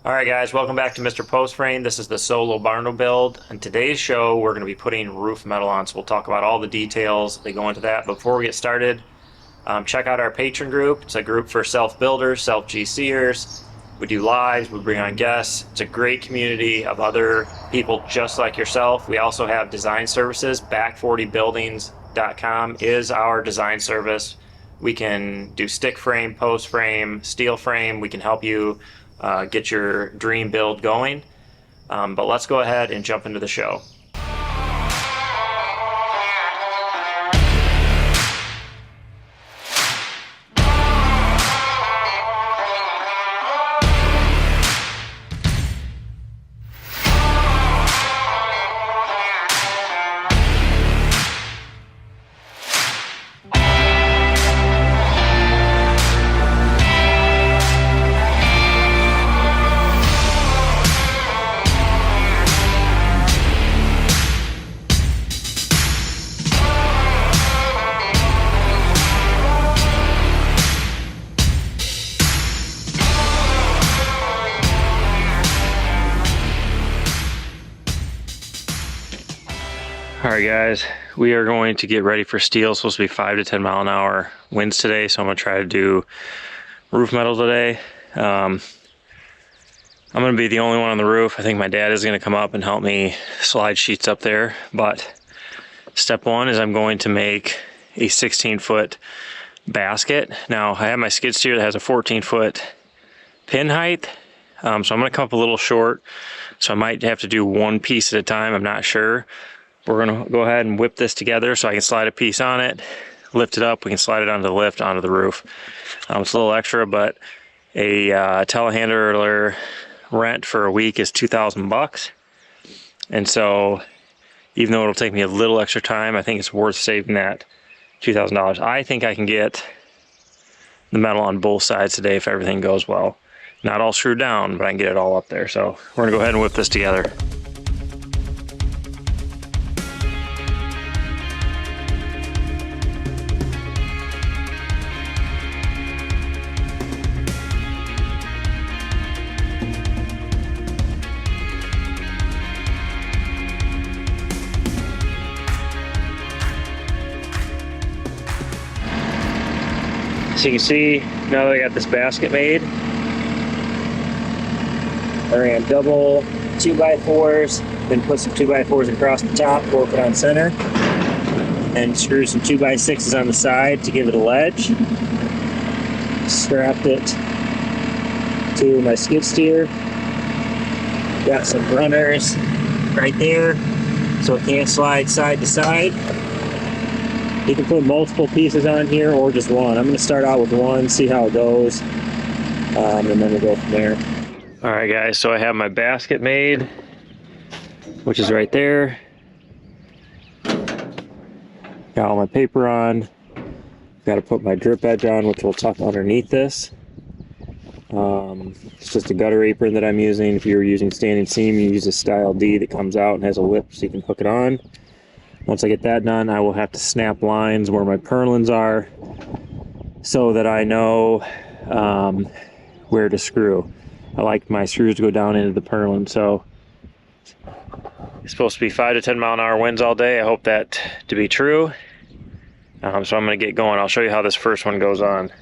All right, guys, welcome back to Mr. Post Frame. This is the solo Barno build. In today's show, we're going to be putting roof metal on, so we'll talk about all the details that go into that. Before we get started, check out our Patreon group. It's a group for self-builders, self-GCers. We do lives, we bring on guests. It's a great community of other people just like yourself. We also have design services. Back40buildings.com is our design service. We can do stick frame, post frame, steel frame. We can help you get your dream build going. But let's go ahead and jump into the show. Alright guys, we are going to get ready for steel. It's supposed to be 5 to 10 mile an hour winds today, so I'm going to try to do roof metal today. I'm going to be the only one on the roof. I think my dad is going to come up and help me slide sheets up there, but step one is I'm going to make a 16-foot basket. Now I have my skid steer that has a 14-foot pin height, so I'm going to come up a little short, so I might have to do one piece at a time. I'm not sure. We're going to go ahead and whip this together so I can slide a piece on it, lift it up, we can slide it onto the lift, onto the roof. It's a little extra, but a telehandler rent for a week is $2,000. And so even though it'll take me a little extra time, I think it's worth saving that $2,000. I think I can get the metal on both sides today if everything goes well. Not all screwed down, but I can get it all up there. So we're going to go ahead and whip this together. So you can see, now that I got this basket made, I ran double 2x4s, then put some 2x4s across the top, fork it on center, and screw some 2x6s on the side to give it a ledge. Strapped it to my skid steer. Got some runners right there, so it can't slide side to side. You can put multiple pieces on here or just one. I'm going to start out with one, see how it goes, and then we'll go from there. Alright guys, so I have my basket made, which is right there. Got all my paper on. Got to put my drip edge on, which will tuck underneath this. It's just a gutter apron that I'm using. If you're using standing seam, you use a style D that comes out and has a lip so you can hook it on. Once I get that done, I will have to snap lines where my purlins are so that I know where to screw. I like my screws to go down into the purlin, so it's supposed to be 5 to 10 mile an hour winds all day. I hope that to be true. So I'm going to get going. I'll show you how this first one goes on.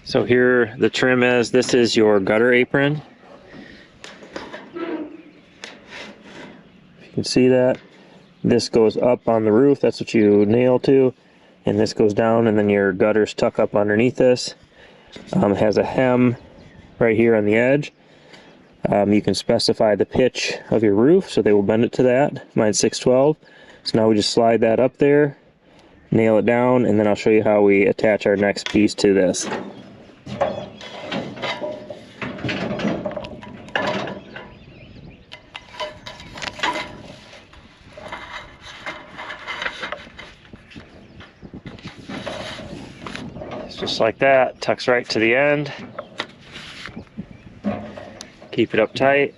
So here the trim is. This is your gutter apron. You can see that this goes up on the roof, that's what you nail to, and this goes down, and then your gutters tuck up underneath this. It has a hem right here on the edge. You can specify the pitch of your roof, so they will bend it to that. Mine's 612, so now we just slide that up there, nail it down, and then I'll show you how we attach our next piece to this. Just like that, tucks right to the end. Keep it up tight.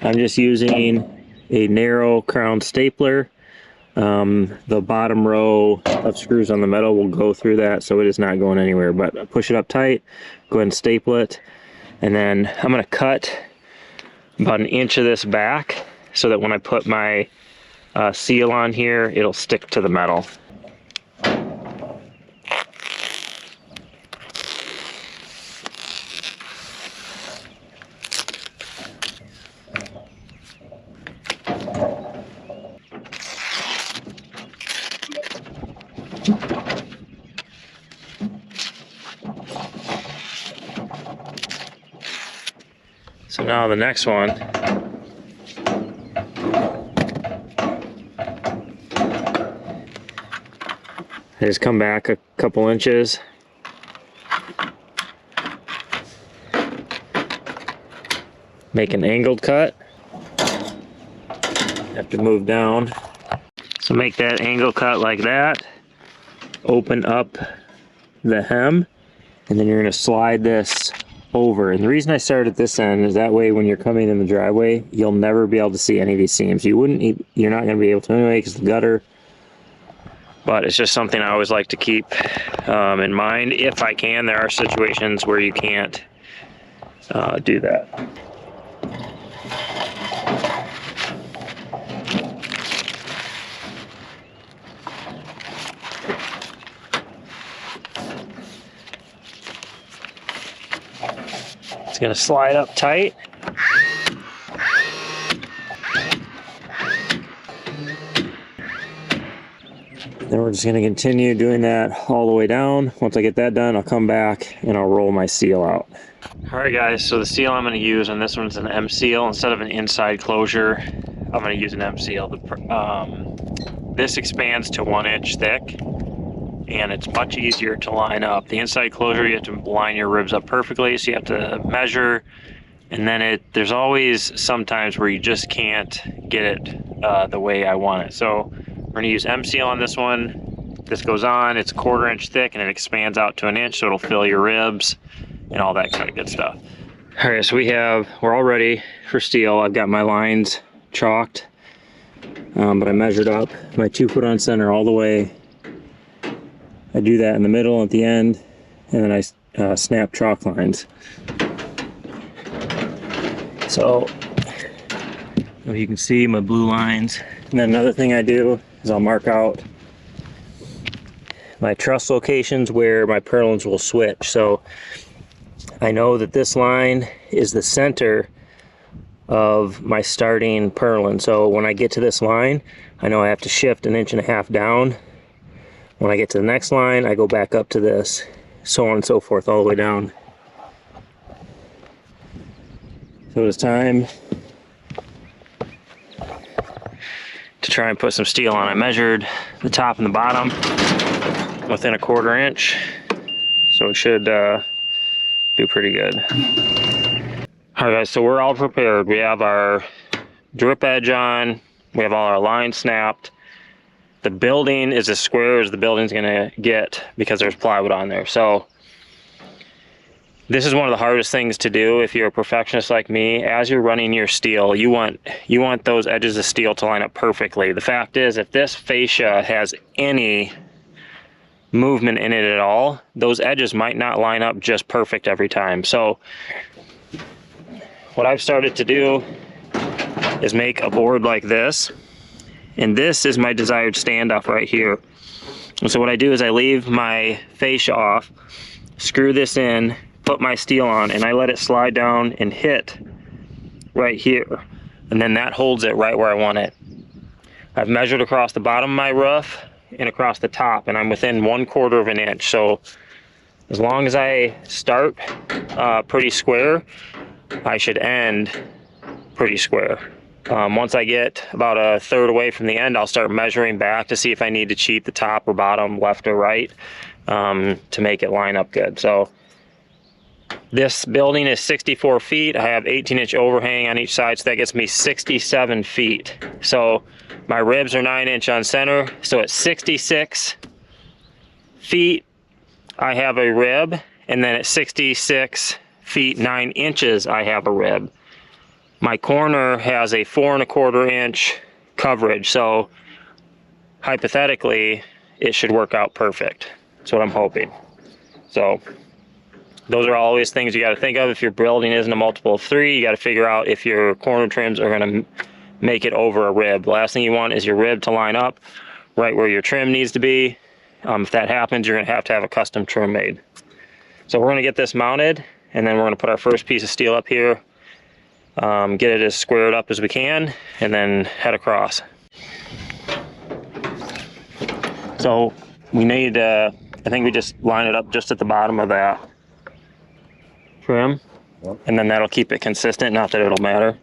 I'm just using a narrow crown stapler. The bottom row of screws on the metal will go through that, so it is not going anywhere. But push it up tight, go ahead and staple it, and then I'm going to cut about 1 inch of this back so that when I put my seal on here, it'll stick to the metal. So now the next one, I just come back a couple inches, make an angled cut, have to move down. So make that angle cut like that, open up the hem, and then you're going to slide this over. And the reason I started at this end is that way when you're coming in the driveway, you'll never be able to see any of these seams. You're not going to be able to anyway because the gutter, but it's just something I always like to keep in mind. If I can, there are situations where you can't do that. It's going to slide up tight. Then we're just going to continue doing that all the way down. Once I get that done, I'll come back and I'll roll my seal out. All right, guys, so the seal I'm going to use, and this one's an M seal. Instead of an inside closure, I'm going to use an M seal. This expands to 1 inch thick, and it's much easier to line up. The inside closure, you have to line your ribs up perfectly, so you have to measure, and then there's always some times where you just can't get it the way I want it. So we're going to use M seal on this one. This goes on, it's 1/4 inch thick, and it expands out to 1 inch, so it'll fill your ribs and all that kind of good stuff. All right, so we're all ready for steel. I've got my lines chalked, but I measured up my 2 foot on center all the way. I do that in the middle and at the end, and then I snap chalk lines. So you can see my blue lines. And then another thing I do is I'll mark out my truss locations where my purlins will switch. So I know that this line is the center of my starting purlin. So when I get to this line, I know I have to shift 1.5 inches down. When I get to the next line, I go back up to this, so on and so forth, all the way down. So it's time to try and put some steel on. I measured the top and the bottom within 1/4 inch, so it should do pretty good. All right, guys, so we're all prepared. We have our drip edge on, we have all our lines snapped. The building is as square as the building's gonna get because there's plywood on there. So this is one of the hardest things to do if you're a perfectionist like me. As you're running your steel, you want those edges of steel to line up perfectly. The fact is, if this fascia has any movement in it at all, those edges might not line up just perfect every time. So what I've started to do is make a board like this. And this is my desired standoff right here. And so what I do is I leave my fascia off, screw this in, put my steel on, and I let it slide down and hit right here. And then that holds it right where I want it. I've measured across the bottom of my roof and across the top, and I'm within 1/4 inch. So as long as I start pretty square, I should end pretty square. Once I get about 1/3 away from the end, I'll start measuring back to see if I need to cheat the top or bottom, left or right, to make it line up good. So this building is 64 feet. I have 18-inch overhang on each side, so that gets me 67 feet. So my ribs are 9-inch on center, so at 66 feet, I have a rib, and then at 66 feet 9 inches, I have a rib. my corner has a 4 1/4 inch coverage, so hypothetically it should work out perfect. That's what I'm hoping. So those are always things you got to think of. If your building isn't a multiple of 3, you got to figure out if your corner trims are going to make it over a rib. The last thing you want is your rib to line up right where your trim needs to be. If that happens, you're going to have a custom trim made. So we're going to get this mounted, and then we're going to put our first piece of steel up here, get it as squared up as we can, and then head across. So we need, I think we just line it up just at the bottom of that trim, and then that'll keep it consistent, not that it'll matter.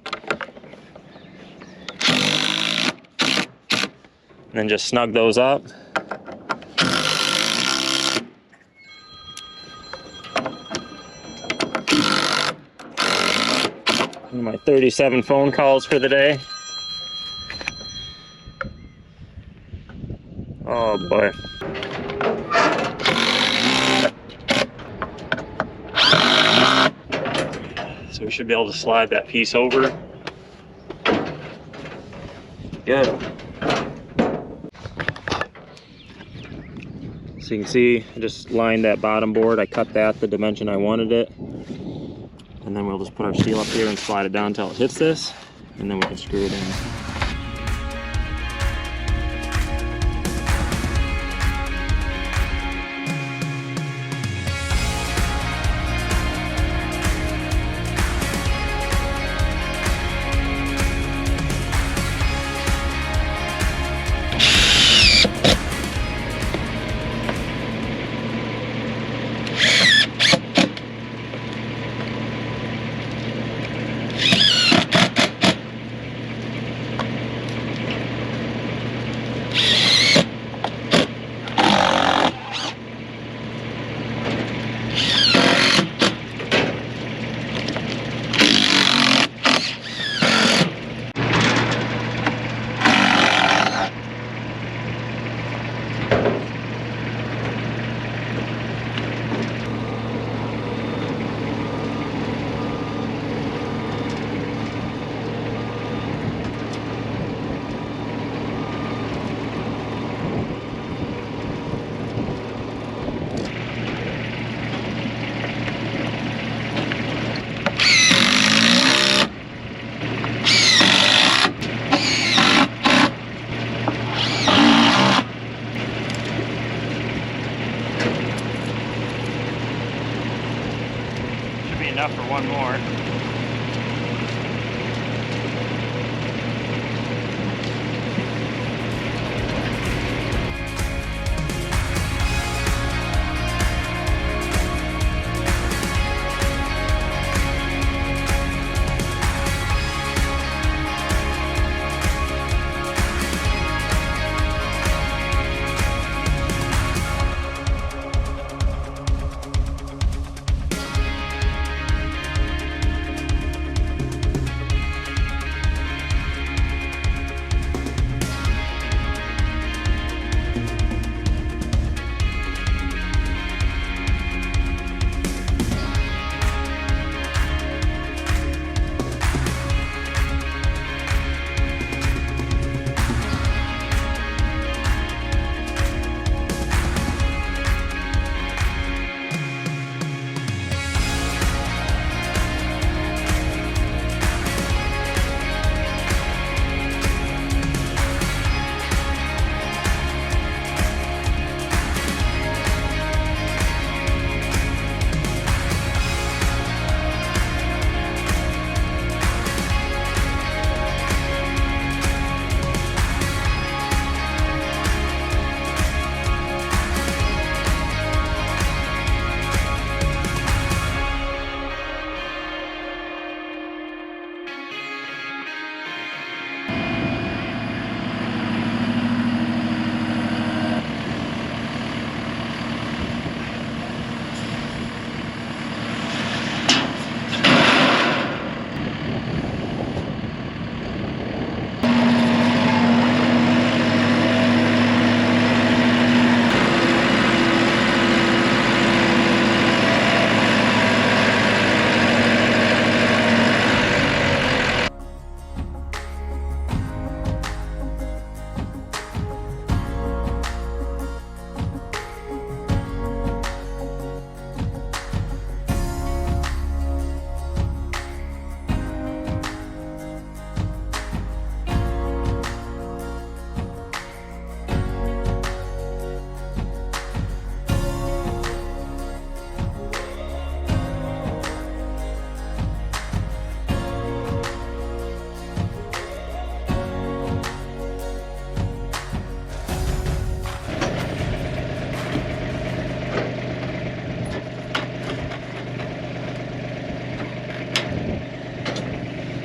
And then just snug those up. One of my 37 phone calls for the day. Oh boy. So we should be able to slide that piece over. Good. So you can see, I just lined that bottom board. I cut that the dimension I wanted it. And then we'll just put our steel up here and slide it down until it hits this, and then we can screw it in.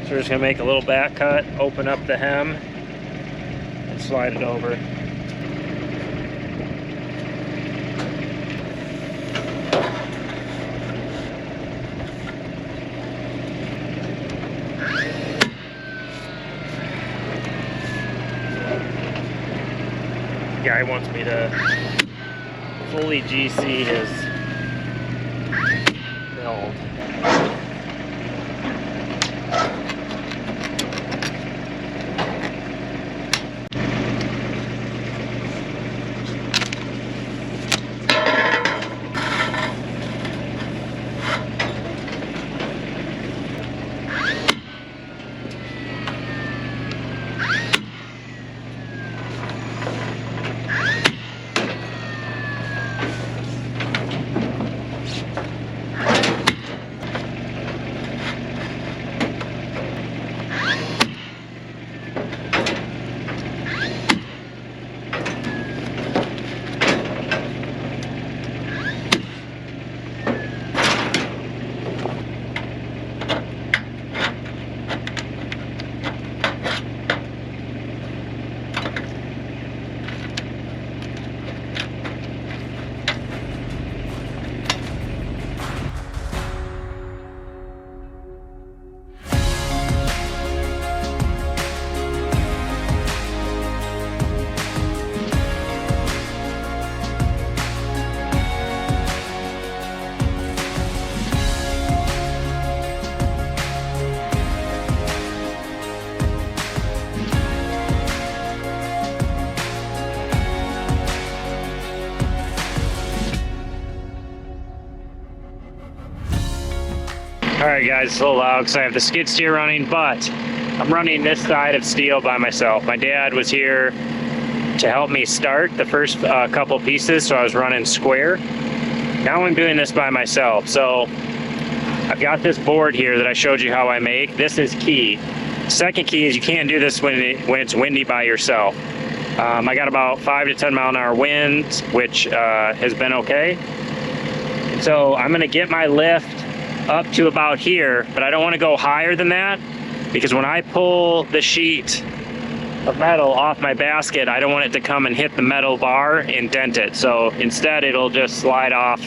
So we're just gonna make a little back cut, open up the hem, and slide it over. Guy wants me to fully GC his build. Alright guys, it's a little loud because I have the skid steer running, but I'm running this side of steel by myself. My dad was here to help me start the first couple pieces, so I was running square. Now I'm doing this by myself. So I've got this board here that I showed you how I make. This is key. Second key is you can't do this when it's windy by yourself. I got about 5 to 10 mile an hour winds, which has been okay. So I'm gonna get my lift up to about here, but I don't want to go higher than that, because when I pull the sheet of metal off my basket, I don't want it to come and hit the metal bar and dent it. So instead it'll just slide off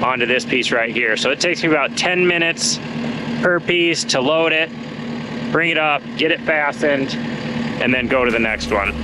onto this piece right here. So it takes me about 10 minutes per piece to load it, bring it up, get it fastened, and then go to the next one.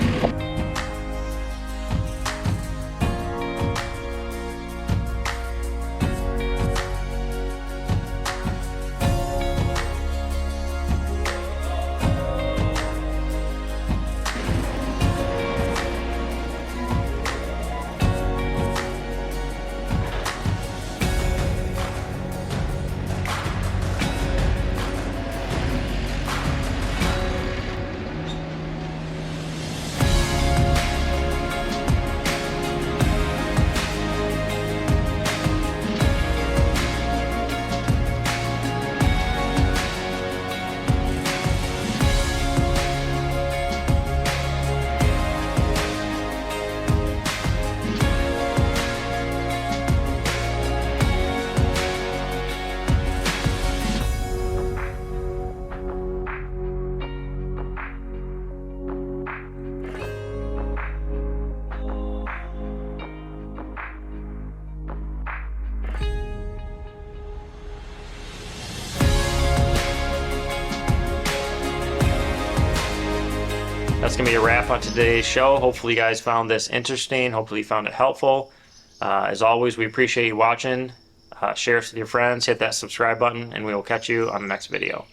That's gonna be a wrap on today's show. Hopefully you guys found this interesting. Hopefully you found it helpful. As always, we appreciate you watching. Share us with your friends, hit that subscribe button, and we will catch you on the next video.